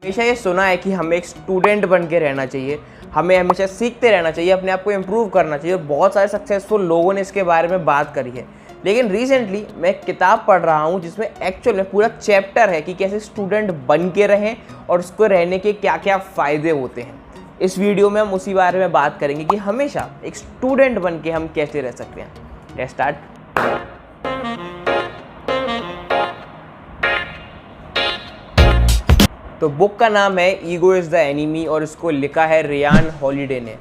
हमेशा ये सुना है कि हमें एक स्टूडेंट बन के रहना चाहिए, हमें हमेशा सीखते रहना चाहिए, अपने आप को इम्प्रूव करना चाहिए। बहुत सारे सक्सेसफुल लोगों ने इसके बारे में बात करी है। लेकिन रिसेंटली मैं एक किताब पढ़ रहा हूँ जिसमें एक्चुअल में पूरा चैप्टर है कि कैसे स्टूडेंट बन के रहें और उसको रहने के क्या क्या फ़ायदे होते हैं। इस वीडियो में हम उसी बारे में बात करेंगे कि हमेशा एक स्टूडेंट बन के हम कैसे रह सकते हैं। Let's start. तो बुक का नाम है ईगो इज़ द एनिमी और इसको लिखा है रियान हॉलिडे ने।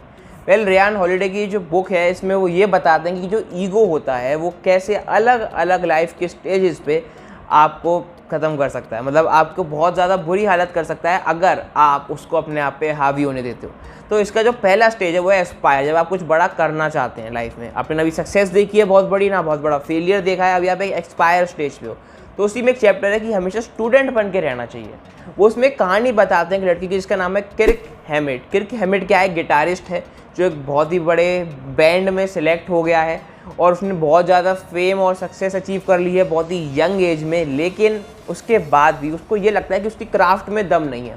रियान हॉलिडे की जो बुक है इसमें वो ये बताते हैं कि जो ईगो होता है वो कैसे अलग अलग लाइफ के स्टेजेस पे आपको ख़त्म कर सकता है, मतलब आपको बहुत ज़्यादा बुरी हालत कर सकता है अगर आप उसको अपने आप पे हावी होने देते हो। तो इसका जो पहला स्टेज है वो है एस्पायर। जब आप कुछ बड़ा करना चाहते हैं लाइफ में, आपने अभी सक्सेस देखी है बहुत बड़ी, ना बहुत बड़ा फेलियर देखा है, अभी आप एक एक्सपायर स्टेज पे हो। तो उसी में एक चैप्टर है कि हमेशा स्टूडेंट बन के रहना चाहिए। वो उसमें एक कहानी बताते हैं कि लड़की की जिसका नाम है किर्क हैमिट। किर्क हैमिट क्या है, गिटारिस्ट है जो एक बहुत ही बड़े बैंड में सिलेक्ट हो गया है और उसने बहुत ज़्यादा फेम और सक्सेस अचीव कर ली है बहुत ही यंग एज में। लेकिन उसके बाद भी उसको ये लगता है कि उसकी क्राफ्ट में दम नहीं है।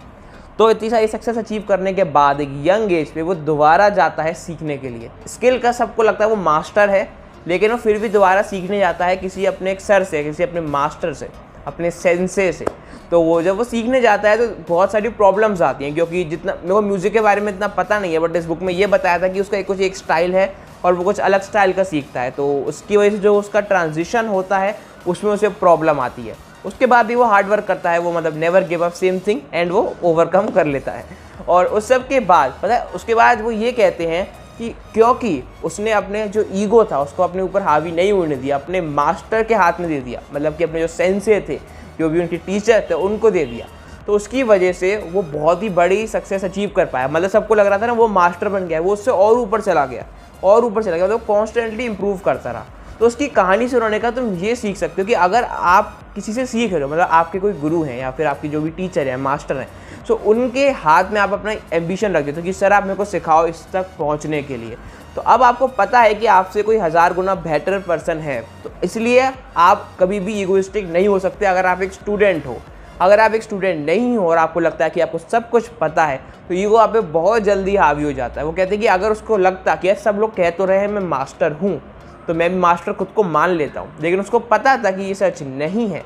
तो इतनी सारी सक्सेस अचीव करने के बाद एक यंग एज पे वो दोबारा जाता है सीखने के लिए। स्किल का सबको लगता है वो मास्टर है, लेकिन वो फिर भी दोबारा सीखने जाता है किसी अपने एक सर से, किसी अपने मास्टर से, अपने सेंसे से। तो वो जब वो सीखने जाता है तो बहुत सारी प्रॉब्लम्स आती हैं, क्योंकि जितना मेरे को म्यूज़िक के बारे में इतना पता नहीं है, बट इस बुक में ये बताया था कि उसका कुछ एक स्टाइल है और वो कुछ अलग स्टाइल का सीखता है। तो उसकी वजह से जो उसका ट्रांजिशन होता है उसमें उसे प्रॉब्लम आती है। उसके बाद भी वो हार्ड वर्क करता है, वो मतलब never give up same thing, and वो ओवरकम कर लेता है। और उस सब के बाद पता है उसके बाद वो ये कहते हैं कि क्योंकि उसने अपने जो ईगो था उसको अपने ऊपर हावी नहीं होने दिया, अपने मास्टर के हाथ में दे दिया, मतलब कि अपने जो सेंसे थे, जो भी उनके टीचर थे, उनको दे दिया। तो उसकी वजह से वो बहुत ही बड़ी सक्सेस अचीव कर पाया। मतलब सबको लग रहा था ना वो मास्टर बन गया, वो उससे और ऊपर चला गया और ऊपर चला गया, मतलब कॉन्स्टेंटली इंप्रूव करता रहा। तो उसकी कहानी सुनाने का तुम ये सीख सकते हो कि अगर आप किसी से सीख रहे हो, मतलब आपके कोई गुरु हैं या फिर आपकी जो भी टीचर है, मास्टर हैं, तो उनके हाथ में आप अपना एम्बिशन रख देते हो कि सर आप मेरे को सिखाओ इस तक पहुंचने के लिए। तो अब आपको पता है कि आपसे कोई 1000 गुना बेटर पर्सन है, तो इसलिए आप कभी भी ईगोइस्टिक नहीं हो सकते अगर आप एक स्टूडेंट हो। अगर आप एक स्टूडेंट नहीं हो और आपको लगता है कि आपको सब कुछ पता है, तो ईगो आप पे बहुत जल्दी हावी हो जाता है। वो कहते हैं कि अगर उसको लगता कि यार सब लोग कह तो रहे हैं मैं मास्टर हूँ, तो मैं भी मास्टर खुद को मान लेता हूँ, लेकिन उसको पता था कि ये सच नहीं है,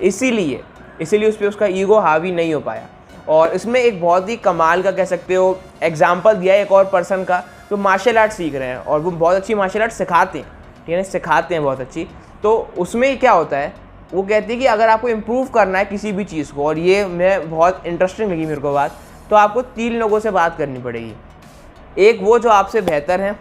इसीलिए उस पर उसका ईगो हावी नहीं हो पाया। और इसमें एक बहुत ही कमाल का कह सकते हो एग्जाम्पल दिया है एक और पर्सन का जो मार्शल आर्ट सीख रहे हैं और वो बहुत अच्छी मार्शल आर्ट सिखाते हैं, ठीक है, सिखाते हैं बहुत अच्छी। तो उसमें क्या होता है, वो कहते हैं कि अगर आपको इम्प्रूव करना है किसी भी चीज़ को, और ये मैं बहुत इंटरेस्टिंग लगी मेरे को बात, तो आपको 3 लोगों से बात करनी पड़ेगी। एक वो जो आपसे बेहतर हैं,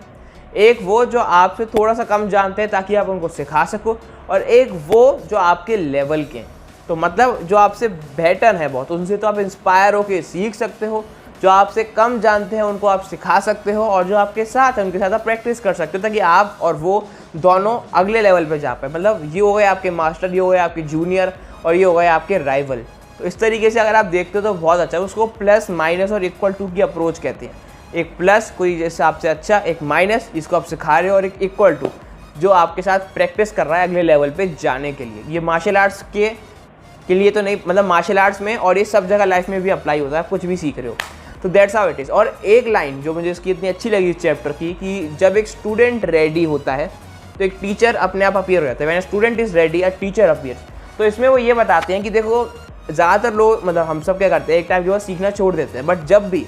एक वो जो आपसे थोड़ा सा कम जानते हैं ताकि आप उनको सिखा सको, और एक वो जो आपके लेवल के हैं। तो मतलब जो आपसे बेटर है बहुत, उनसे तो आप इंस्पायर होकर सीख सकते हो, जो आपसे कम जानते हैं उनको आप सिखा सकते हो, और जो आपके साथ है उनके साथ आप प्रैक्टिस कर सकते हो ताकि आप और वो दोनों अगले लेवल पे जा पाए। मतलब ये हो गए आपके मास्टर, ये हो गए आपके जूनियर, और ये हो गए आपके राइवल। तो इस तरीके से अगर आप देखते हो तो बहुत अच्छा है। उसको प्लस माइनस और इक्वल टू की अप्रोच कहते हैं। एक प्लस कोई जैसे आपसे अच्छा, एक माइनस जिसको आप सिखा रहे हो, और एक इक्वल टू जो आपके साथ प्रैक्टिस कर रहा है अगले लेवल पे जाने के लिए। ये मार्शल आर्ट्स के लिए तो नहीं, मतलब मार्शल आर्ट्स में और ये सब जगह लाइफ में भी अप्लाई होता है, कुछ भी सीख रहे हो। तो दैट्स हाउ इट इज़। और एक लाइन जो मुझे इसकी इतनी अच्छी लगी इस चैप्टर की, कि जब एक स्टूडेंट रेडी होता है तो एक टीचर अपने आप अपीयर हो जाता है। When student is ready a teacher appears. तो इसमें वो ये बताते हैं कि देखो ज़्यादातर लोग, मतलब हम सब क्या करते हैं, एक टाइम के बाद सीखना छोड़ देते हैं, बट जब भी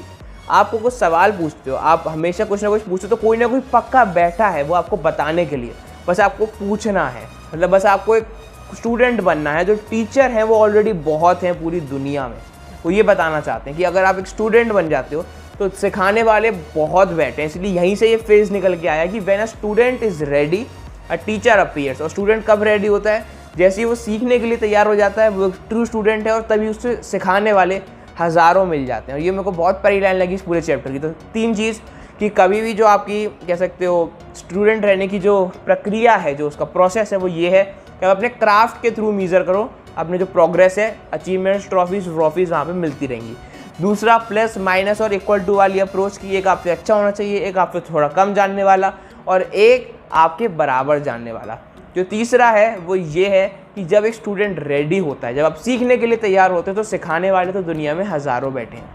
आपको कुछ सवाल पूछते हो, आप हमेशा कुछ ना कुछ पूछते हो, तो कोई ना कोई पक्का बैठा है वो आपको बताने के लिए, बस आपको पूछना है। मतलब बस आपको एक स्टूडेंट बनना है। जो टीचर हैं वो ऑलरेडी बहुत हैं पूरी दुनिया में। वो ये बताना चाहते हैं कि अगर आप एक स्टूडेंट बन जाते हो तो सिखाने वाले बहुत बैठे हैं। इसलिए यहीं से ये फेज निकल के आया कि when a student is ready a teacher appears. और स्टूडेंट कब रेडी होता है, जैसे ही वो सीखने के लिए तैयार हो जाता है, वो ट्रू स्टूडेंट है, और तभी उससे सिखाने वाले हज़ारों मिल जाते हैं। और ये मेरे को बहुत प्यारी लाइन लगी इस पूरे चैप्टर की। तो 3 चीज़ कि कभी भी जो आपकी कह सकते हो स्टूडेंट रहने की जो प्रक्रिया है, जो उसका प्रोसेस है, वो ये है कि आप अपने क्राफ्ट के थ्रू मीज़र करो अपने जो प्रोग्रेस है, अचीवमेंट्स, ट्रॉफीज़ वहाँ पे मिलती रहेंगी। दूसरा, प्लस माइनस और इक्वल टू वाली अप्रोच की, एक आपसे अच्छा होना चाहिए, एक आपसे थोड़ा कम जानने वाला, और एक आपके बराबर जानने वाला। जो तीसरा है वो ये है कि जब एक स्टूडेंट रेडी होता है, जब आप सीखने के लिए तैयार होते हैं, तो सिखाने वाले तो दुनिया में हज़ारों बैठे हैं।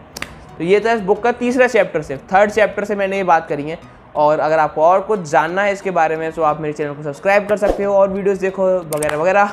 तो ये था इस बुक का तीसरा चैप्टर से, थर्ड चैप्टर से मैंने ये बात करी है। और अगर आपको और कुछ जानना है इसके बारे में तो आप मेरे चैनल को सब्सक्राइब कर सकते हो और वीडियोस देखो वगैरह वगैरह।